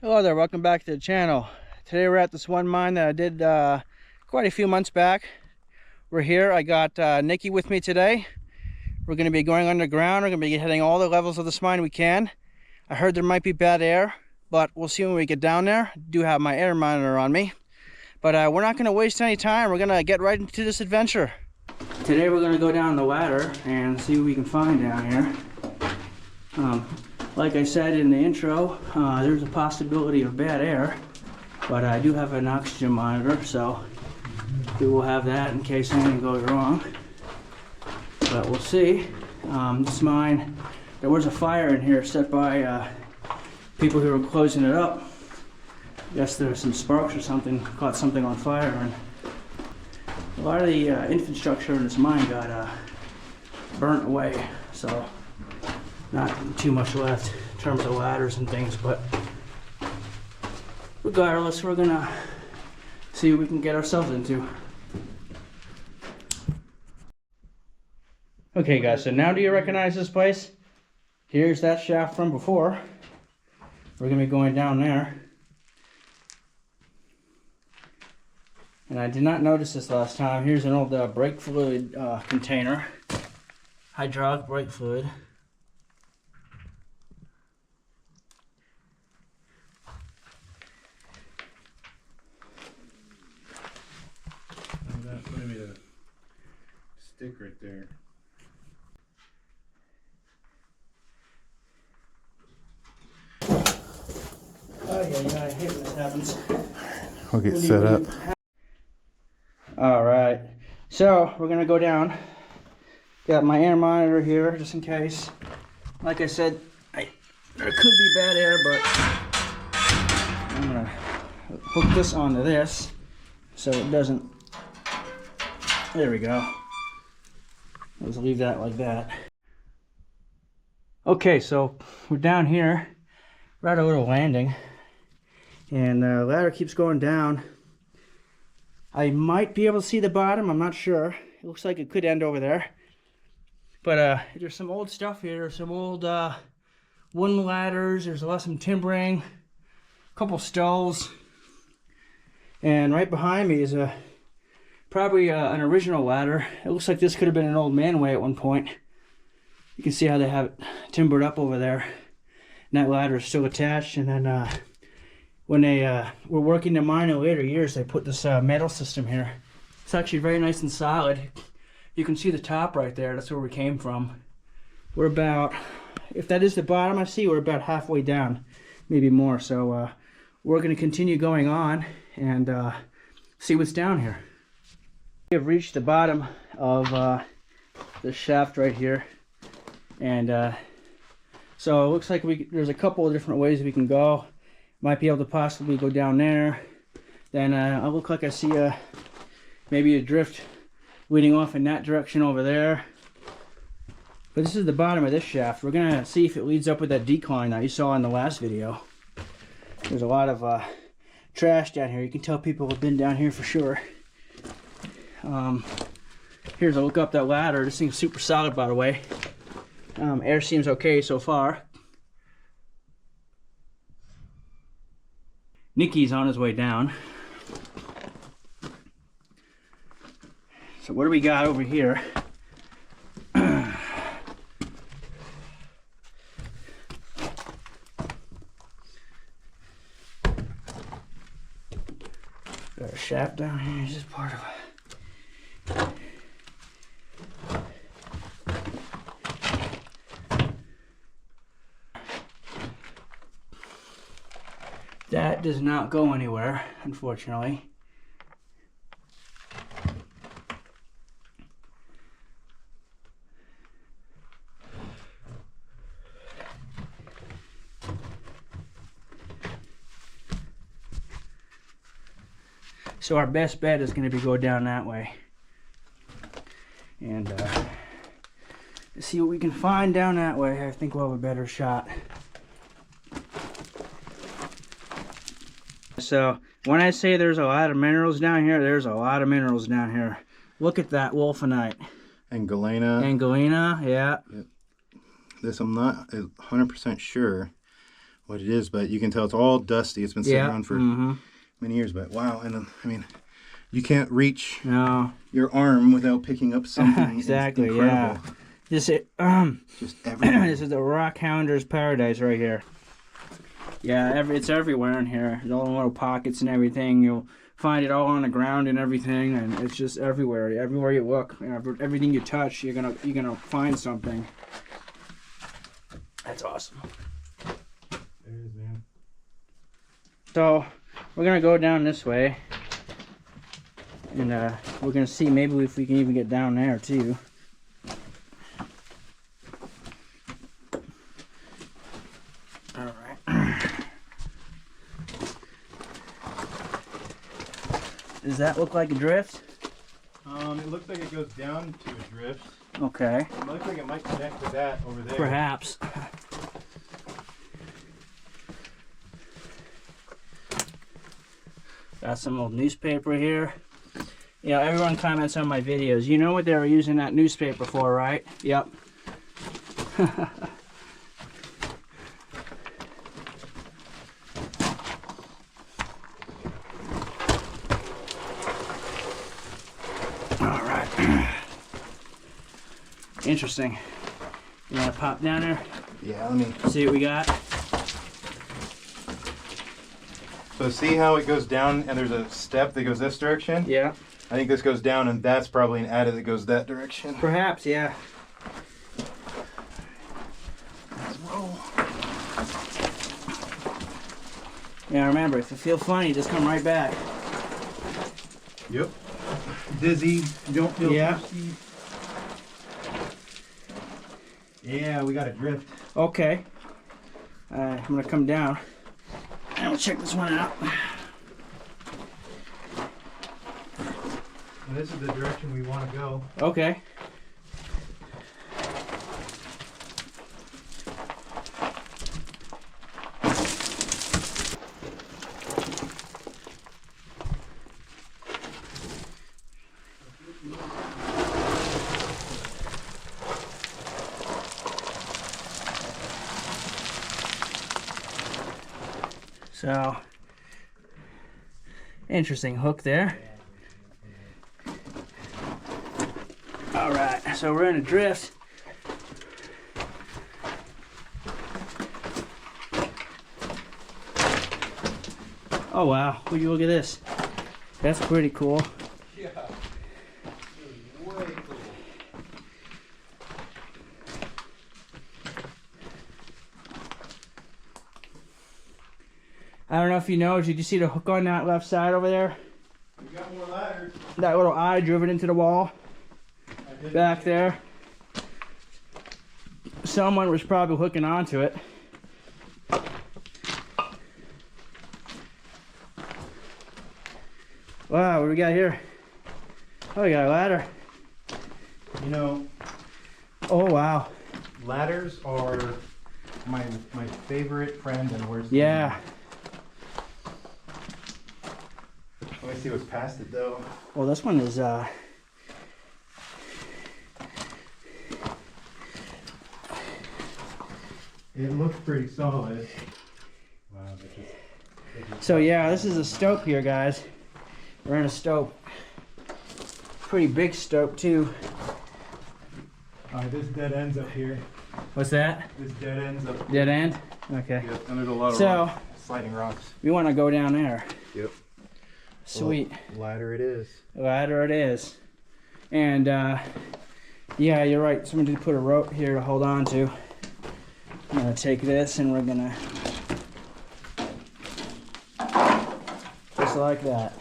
Hello there, welcome back to the channel. Today we're at this one mine that I did quite a few months back. We're here. I got Nikki with me today. We're going to be going underground. We're going to be hitting all the levels of this mine we can. I heard there might be bad air, but we'll see when we get down there. I do have my air monitor on me. But we're not going to waste any time. We're going to get right into this adventure. Today we're going to go down the ladder and see what we can find down here. Like I said in the intro, there's a possibility of bad air, but I do have an oxygen monitor, so we will have that in case anything goes wrong. But we'll see. This mine, there was a fire in here set by people who were closing it up. I guess there was some sparks or something, caught something on fire, and a lot of the infrastructure in this mine got burnt away, so not too much left in terms of ladders and things, but regardless, we're gonna see what we can get ourselves into. Okay guys, so now do you recognize this place? Here's that shaft from before. We're gonna be going down there. And I did not notice this last time. Here's an old brake fluid container. Hydraulic brake fluid. Put me a stick right there. Oh yeah, I hate when this happens. I'll get set up. Alright, so we're gonna go down. Got my air monitor here just in case. Like I said, there could be bad air, but I'm gonna hook this onto this so it doesn't. There we go. Let's leave that like that. Okay, so we're down here. We're at a little landing, and the ladder keeps going down. I might be able to see the bottom, I'm not sure. It looks like it could end over there. But there's some old stuff here. There's some old wooden ladders. There's some timbering, a couple stalls. And right behind me is probably an original ladder. It looks like this could have been an old manway at one point. You can see how they have it timbered up over there. And that ladder is still attached. And then when they were working the mine in later years, they put this metal system here. It's actually very nice and solid. You can see the top right there. That's where we came from. We're about, if that is the bottom I see, we're about halfway down, maybe more. So we're going to continue going on and see what's down here. We have reached the bottom of the shaft right here, and so it looks like there's a couple of different ways we can go. Might be able to possibly go down there. Then I look like I see maybe a drift leading off in that direction over there. But this is the bottom of this shaft. We're gonna see if it leads up with that decline that you saw in the last video. There's a lot of trash down here. You can tell people have been down here for sure. Here's a look up that ladder. This thing's super solid, by the way. Air seems okay so far. Nikki's on his way down. So what do we got over here? Got a shaft down here. Is this part of it? That does not go anywhere, unfortunately. So our best bet is going to be go down that way. And see what we can find down that way. I think we'll have a better shot. So when I say there's a lot of minerals down here, there's a lot of minerals down here. Look at that wolfenite. And galena. And galena, yeah. Yep. This I'm not 100% sure what it is, but you can tell it's all dusty. It's been sitting Yeah. around for Mm-hmm. many years, but wow. And then, I mean, you can't reach No. your arm without picking up something. Exactly. Incredible. Yeah. This Just everything. this is the rock hounder's paradise right here. Yeah, it's everywhere in here. All in little pockets and everything. You'll find it all on the ground and everything, and it's just everywhere. Everywhere you look, everything you touch, you're gonna find something. That's awesome. There it is, man. So we're gonna go down this way, and we're gonna see maybe if we can even get down there too. All right. Does that look like a drift? It looks like it goes down to a drift. Okay. It looks like it might connect to that over there. Perhaps. Got some old newspaper here. You know, everyone comments on my videos. You know what they were using that newspaper for, right? Yep. All right. Interesting. You want to pop down there? Yeah, let me. See what we got? So see how it goes down and there's a step that goes this direction? Yeah. I think this goes down and that's probably an adit that goes that direction. Perhaps, yeah. Let's roll. Yeah, remember, if you feel funny, just come right back. Yep. Dizzy, don't feel Yeah. thirsty. Yeah, we got a drift. Okay. I'm gonna come down. And we'll check this one out. And this is the direction we want to go. Okay. So, interesting hook there. All right, so we're in a drift. Oh wow, would you look at this? That's pretty cool. Yeah. Way cool. I don't know if you know, did you see the hook on that left side over there? We got more ladders. That little eye driven into the wall back there. Someone was probably hooking onto it. Wow, what do we got here? Oh, we got a ladder. You know, Oh, wow. ladders are my favorite friend, and where's the Yeah. Let me see what's past it though. Well, this one is, It looks pretty solid. Wow, so yeah, this is a stope here, guys. We're in a stope. Pretty big stope, too. This dead ends up here. What's that? This dead ends up. Dead end? Okay. Yep, and there's a lot of So- sliding rocks. We want to go down there. Yep. Sweet. Well, ladder it is. Ladder it is. And yeah, you're right. Someone did put a rope here to hold on to. I'm gonna take this and we're gonna just like that.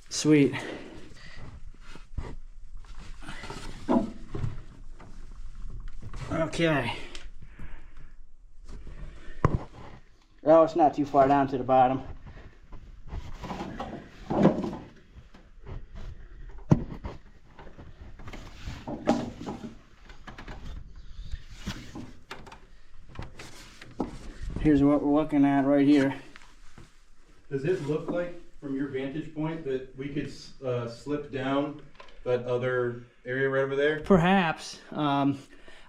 Sweet. Okay. Oh, it's not too far down to the bottom. Here's what we're looking at right here. Does it look like, from your vantage point, that we could slip down that other area right over there? Perhaps.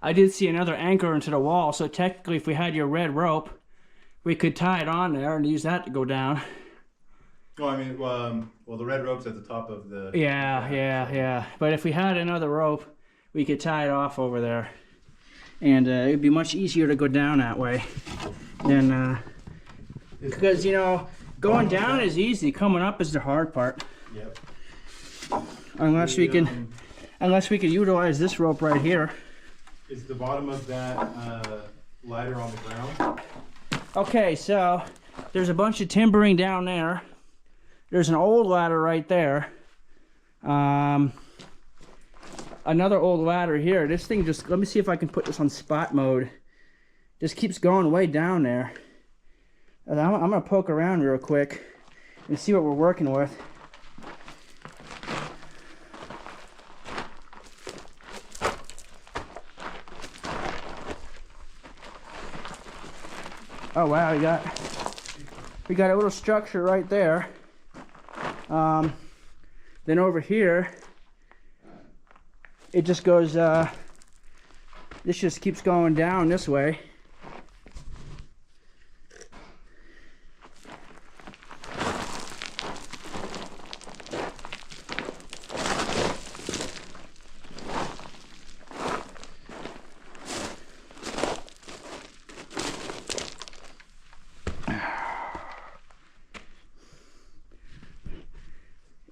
I did see another anchor into the wall, so technically if we had your red rope, we could tie it on there and use that to go down. Oh, I mean, well, the red rope's at the top of the. Yeah. But if we had another rope, we could tie it off over there. And it'd be much easier to go down that way than, because, you know, going down is easy. Coming up is the hard part. Yep. Unless we can utilize this rope right here. Is the bottom of that ladder on the ground? Okay, so there's a bunch of timbering down there. There's an old ladder right there. Another old ladder here. This thing just, let me see if I can put this on spot mode. Just keeps going way down there. And I'm gonna poke around real quick and see what we're working with. Oh wow, we got a little structure right there. Then over here, it just goes, this just keeps going down this way.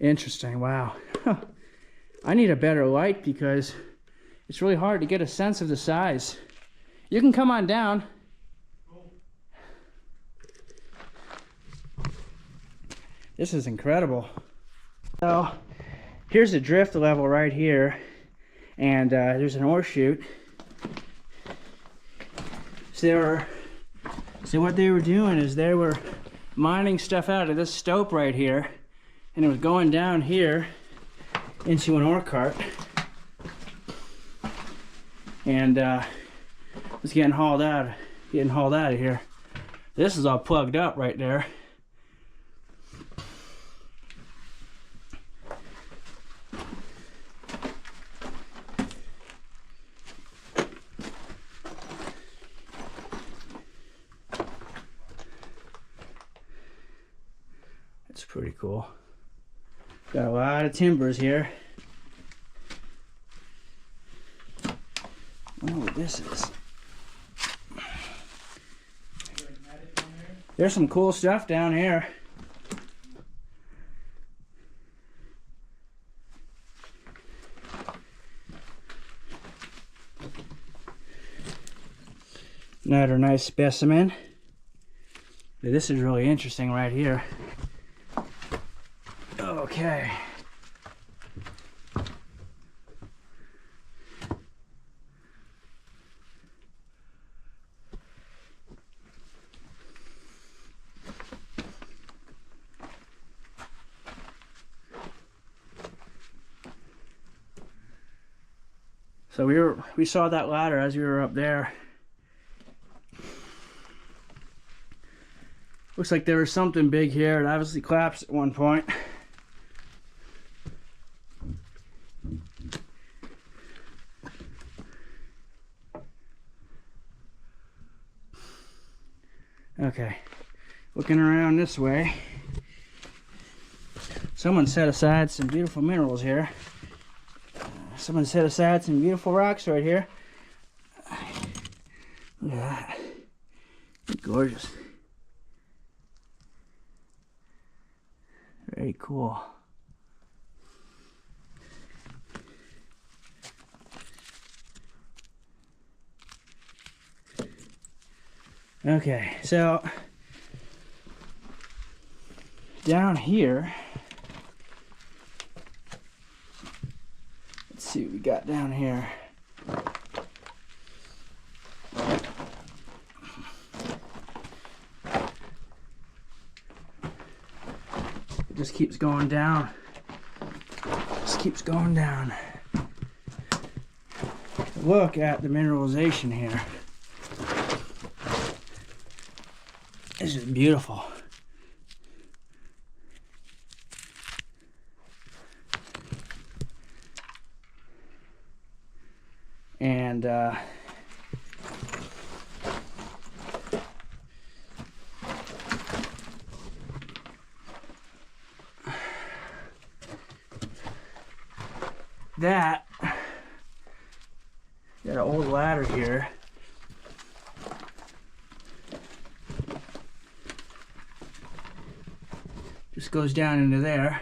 Interesting, wow. I need a better light because it's really hard to get a sense of the size. You can come on down. This is incredible. So here's the drift level right here, and there's an ore chute. So what they were doing is they were mining stuff out of this stope right here, and it was going down here into an ore cart, and it's getting hauled out of here. This is all plugged up right there. It's pretty cool. Got a lot of timbers here. I wonder what this is. There's some cool stuff down here. Another nice specimen. This is really interesting right here. Okay. So we saw that ladder as we were up there. Looks like there was something big here. It obviously collapsed at one point. Okay, looking around this way, someone set aside some beautiful minerals here. Someone set aside some beautiful rocks right here. Look at that. Gorgeous. Very cool. Okay, so down here, let's see what we got down here. It just keeps going down. Just keeps going down. Look at the mineralization here. This is beautiful. And that. Got an old ladder here. Just goes down into there.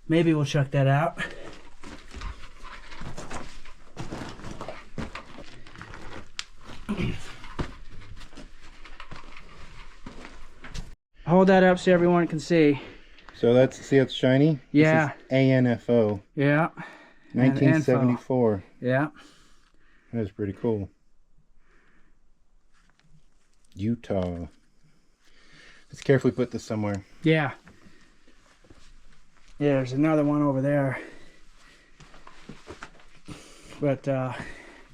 Maybe we'll check that out. Hold that up so everyone can see. So see, it's shiny? Yeah. This is ANFO. Yeah. 1974. Yeah. That's pretty cool. Utah. Let's carefully put this somewhere. Yeah. Yeah, there's another one over there. But,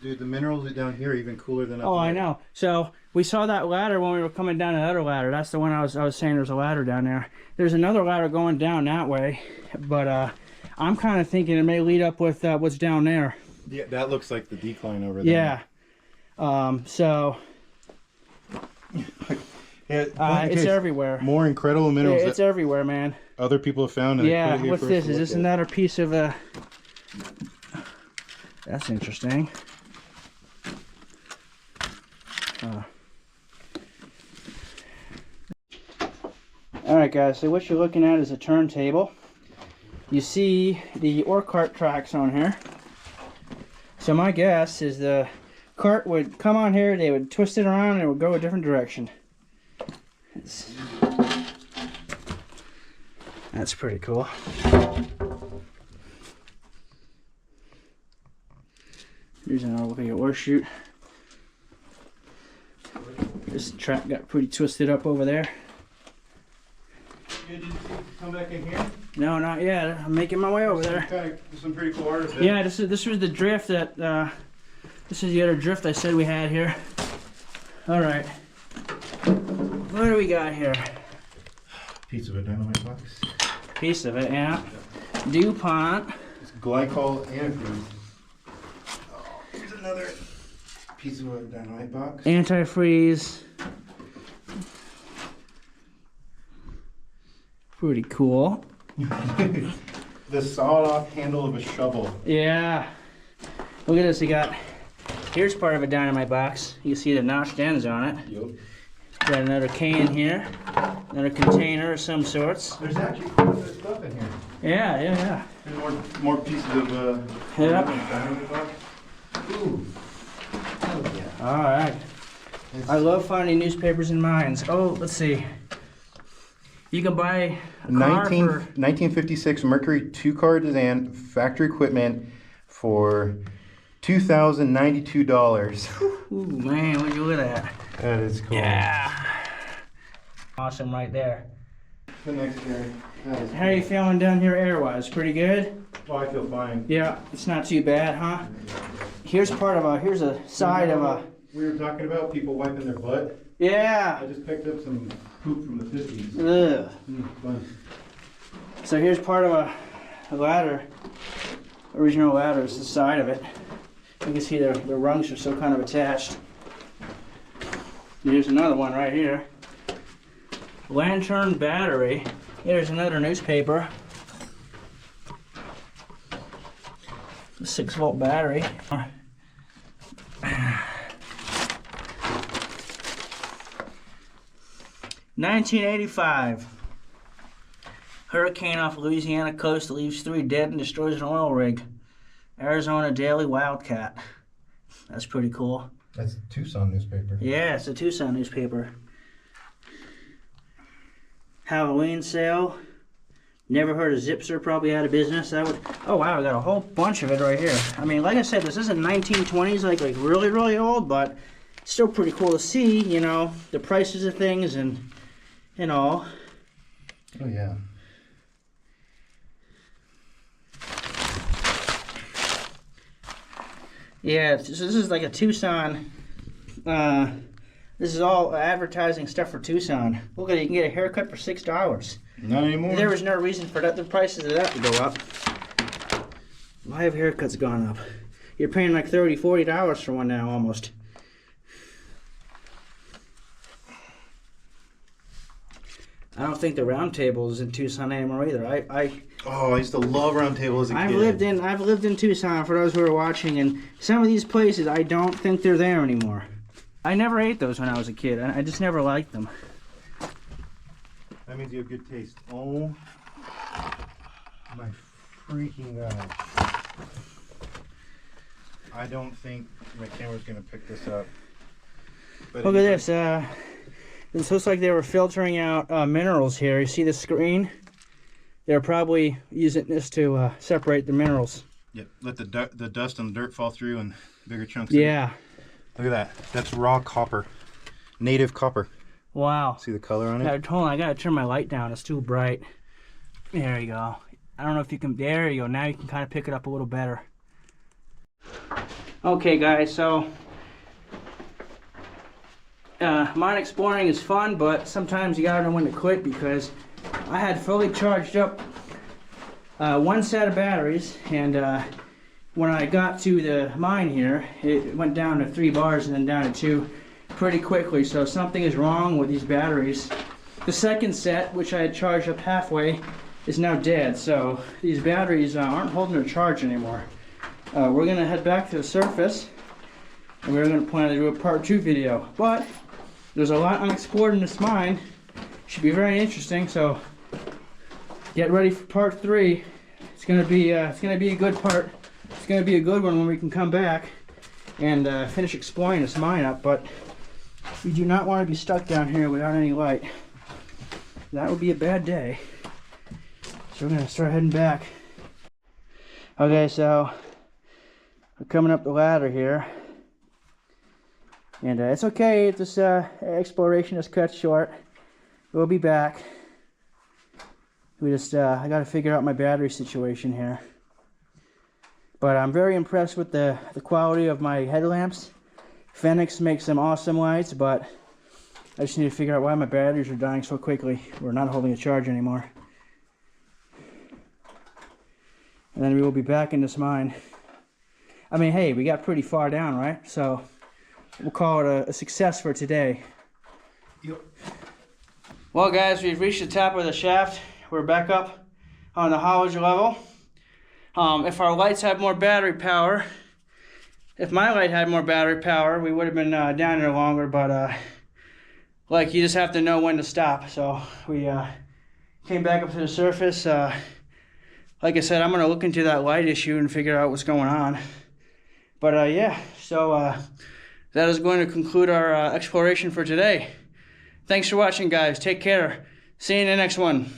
Dude, the minerals down here are even cooler than up oh, there. I know. So, we saw that ladder when we were coming down another ladder. That's the one I was saying there's a ladder down there. There's another ladder going down that way. But, I'm kind of thinking it may lead up with what's down there. Yeah, that looks like the decline over there. Yeah. So... Yeah, it's everywhere. More incredible minerals It's everywhere, man. other people have found. And Yeah, they put it here what's for us this? to Is look this at. another piece of a... That's interesting. Alright guys, so what you're looking at is a turntable. You see the ore cart tracks on here. So my guess is the cart would come on here, they would twist it around and it would go a different direction. That's pretty cool. Here's another look at your ore chute. This track got pretty twisted up over there. Yeah, did you come back in here? No, not yet. I'm making my way over there. There's some pretty cool art. Yeah, this was the drift that this is the other drift I said we had here. All right. What do we got here? Piece of a dynamite box. Piece of it, yeah. DuPont. It's glycol antifreeze. Oh, here's another piece of a dynamite box. Antifreeze. Pretty cool. The sawed-off handle of a shovel. Yeah. Look at this. You got. Here's part of a dynamite box. You can see the notched ends on it. Yup. Got another can here. Another container of some sorts. There's actually quite a bit of stuff in here. Yeah, yeah, And more pieces of Yep. dynamite box. Ooh. Oh yeah. yeah. All right. I love finding newspapers in mines. Oh, let's see. You can buy a car for 1956 Mercury 2-car sedan factory equipment for $2,092. Ooh, man, would you look at that? That is cool. Yeah. Awesome right there. The next area. That is How are you feeling down here air-wise? Pretty good? cool. Oh, I feel fine. Yeah, it's not too bad, huh? Here's part of a, here's a side of a, We were talking about people wiping their butt. yeah. I just picked up some poop from the 50s. Ugh. Fun. So here's part of a ladder, original ladder, it's the side of it. You can see the rungs are still kind of attached. Here's another one right here. Lantern battery. Here's another newspaper. A 6-volt battery. 1985. Hurricane off Louisiana coast leaves 3 dead and destroys an oil rig. Arizona Daily Wildcat. That's pretty cool. That's a Tucson newspaper. Yeah, it's a Tucson newspaper. Halloween sale. Never heard of Zipser, probably out of business. That would. Oh wow, I got a whole bunch of it right here. I mean, like I said, this isn't 1920s, like really, really old, but it's still pretty cool to see. You know, the prices of things and all. Oh yeah. Yeah, so this is like a Tucson. This is all advertising stuff for Tucson. Look at it, you can get a haircut for $6. Not anymore. There was no reason for that. The prices of that to go up. Why have haircuts gone up? You're paying like $30, $40 for one now, almost. I don't think the round table is in Tucson anymore either. Oh, I used to love Round Table as a kid. I've lived in Tucson for those who are watching, and some of these places I don't think they're there anymore. I never ate those when I was a kid. I just never liked them. That means you have good taste. Oh my freaking god. I don't think my camera's gonna pick this up. But Look at this. This looks like they were filtering out minerals here. You see the screen? They're probably using this to separate the minerals. Yep, let the dust and the dirt fall through and bigger chunks. Yeah. Look at that. That's raw copper. Native copper. Wow. See the color on it? Hold on, I gotta turn my light down. It's too bright. There you go. I don't know if you can. There you go. Now you can kind of pick it up a little better. Okay, guys. So mine exploring is fun, but sometimes you gotta know when to quit because I had fully charged up one set of batteries, and when I got to the mine here, it went down to 3 bars and then down to 2 pretty quickly. So something is wrong with these batteries. The second set, which I had charged up halfway, is now dead. So these batteries aren't holding their charge anymore. We're gonna head back to the surface, and we're gonna plan to do a part 2 video. But there's a lot unexplored in this mine. Should be very interesting. So get ready for part 3. It's gonna be a good part. It's gonna be a good one when we can come back and finish exploring this mine up. But we do not want to be stuck down here without any light. That would be a bad day. So we're gonna start heading back. Okay, so we're coming up the ladder here, and it's okay if this exploration is cut short. We'll be back. We just I got to figure out my battery situation here. But I'm very impressed with the quality of my headlamps. Fenix makes some awesome lights, but I just need to figure out why my batteries are dying so quickly. We're not holding a charge anymore. And then we will be back in this mine. I mean, hey, we got pretty far down, right? So we'll call it a success for today. Yep. Well, guys, we've reached the top of the shaft. We're back up on the haulage level. If our lights had more battery power, if my light had more battery power, we would have been down there longer, but like, you just have to know when to stop. So we came back up to the surface. Like I said, I'm going to look into that light issue and figure out what's going on. But yeah, so that is going to conclude our exploration for today. Thanks for watching, guys. Take care. See you in the next one.